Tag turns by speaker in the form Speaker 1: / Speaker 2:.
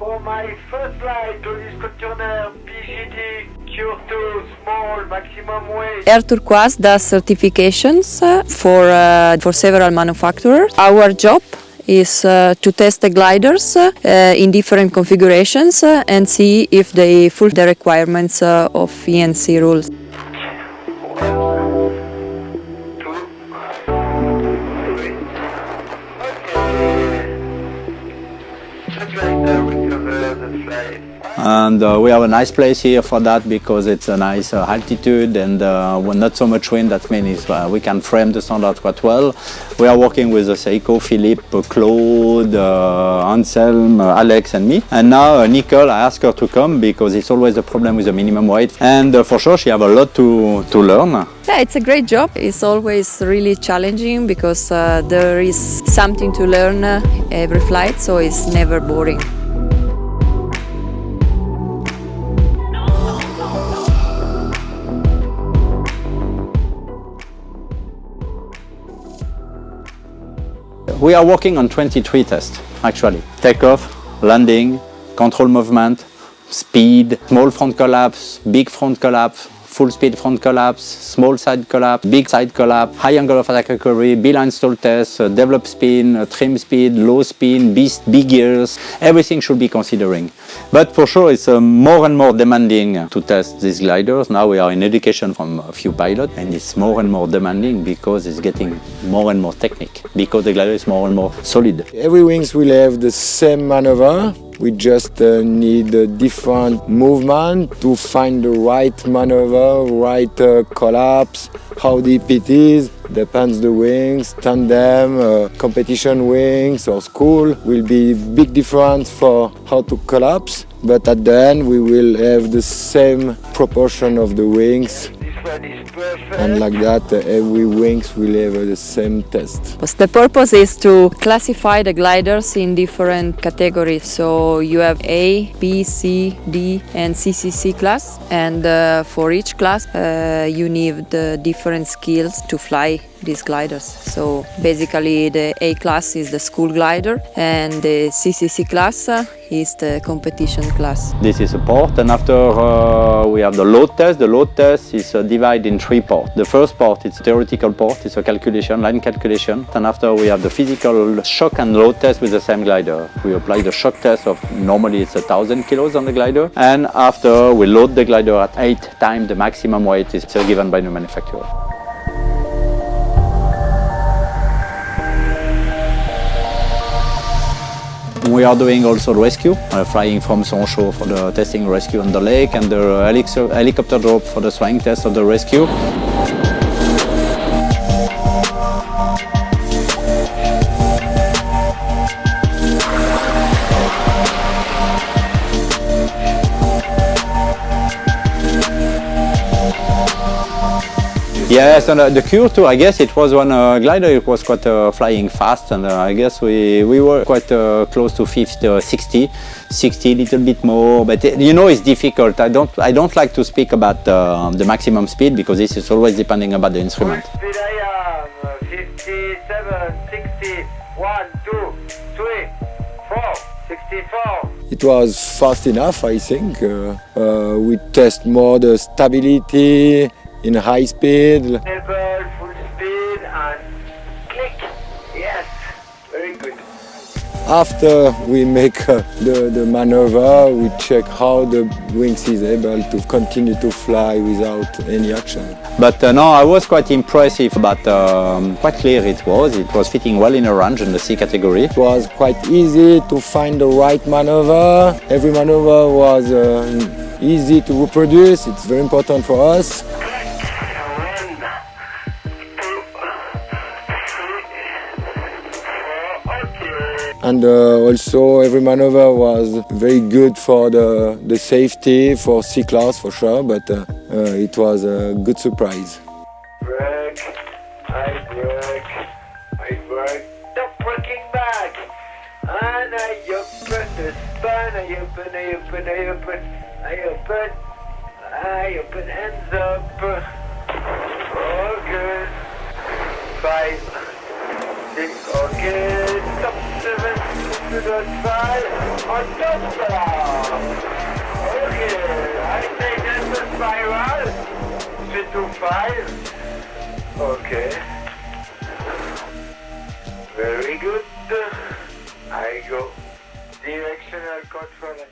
Speaker 1: For my first flight to this container, PGT, Kyoto, small, maximum weight.
Speaker 2: Air Turquoise does certifications for several manufacturers. Our job is to test the gliders in different configurations and see if they fulfill the requirements of ENC rules.
Speaker 3: And we have a nice place here for that because it's a nice altitude and not so much wind. That means we can frame the standard quite well. We are working with Seiko, Philippe, Claude, Anselm, Alex and me. And now Nicole, I asked her to come because it's always a problem with the minimum weight. And for sure she have a lot to learn.
Speaker 2: Yeah, it's a great job. It's always really challenging because there is something to learn every flight, so it's never boring.
Speaker 3: We are working on 23 tests, actually. Takeoff, landing, control movement, speed, small front collapse, big front collapse, full speed front collapse, small side collapse, big side collapse, high angle of attack recovery, B-line stall test, develop spin, trim speed, low spin, big gears. Everything should be considering. But for sure, it's more and more demanding to test these gliders. Now we are in education from a few pilots, and it's more and more demanding because it's getting more and more technique, because the glider is more and more solid.
Speaker 4: Every wings will have the same maneuver. We just need a different movement to find the right maneuver, right collapse, how deep it is. Depends the wings, tandem, competition wings or school will be big difference for how to collapse. But at the end we will have the same proportion of the wings. And like that, every wings will have the same test.
Speaker 2: The purpose is to classify the gliders in different categories. So you have A, B, C, D and CCC class. And for each class you need different skills to fly these gliders. So basically the A class is the school glider and the CCC class is the competition class.
Speaker 3: This is a port, and after we have the load test. The load test is divided in 3 parts. The first part is a theoretical part, it's a calculation, line calculation. And after we have the physical shock and load test with the same glider. We apply the shock test of normally it's 1,000 kilos on the glider. And after we load the glider at 8 times the maximum weight is given by the manufacturer. We are doing also rescue, flying from Sonchaux for the testing rescue on the lake and the helicopter drop for the flying test of the rescue. Yes, and the Cure too, I guess it was one glider, it was quite flying fast, and I guess we were quite close to 50, 60, a little bit more, but you know it's difficult. I don't like to speak about the maximum speed because this is always depending about the instrument.
Speaker 1: Full speed I am, 57, 60, 1, 2, 3, 4, 64.
Speaker 4: It was fast enough, I think. We test more the stability in high speed.
Speaker 1: Level, full speed and click. Yes, very good.
Speaker 4: After we make the maneuver, we check how the wings is able to continue to fly without any action.
Speaker 3: But no, I was quite impressive, but quite clear it was. It was fitting well in a range in the C category.
Speaker 4: It was quite easy to find the right maneuver. Every maneuver was easy to reproduce. It's very important for us. And also every maneuver was very good for the safety, for C-class for sure, but it was a good surprise.
Speaker 1: Brake, I brake, stop braking back! And I open the span, I open, hands up. All good. 5, 6, okay, stop 7. 2.5 on top. Okay, I take that the spiral. 325. Okay. Very good. I go directional control.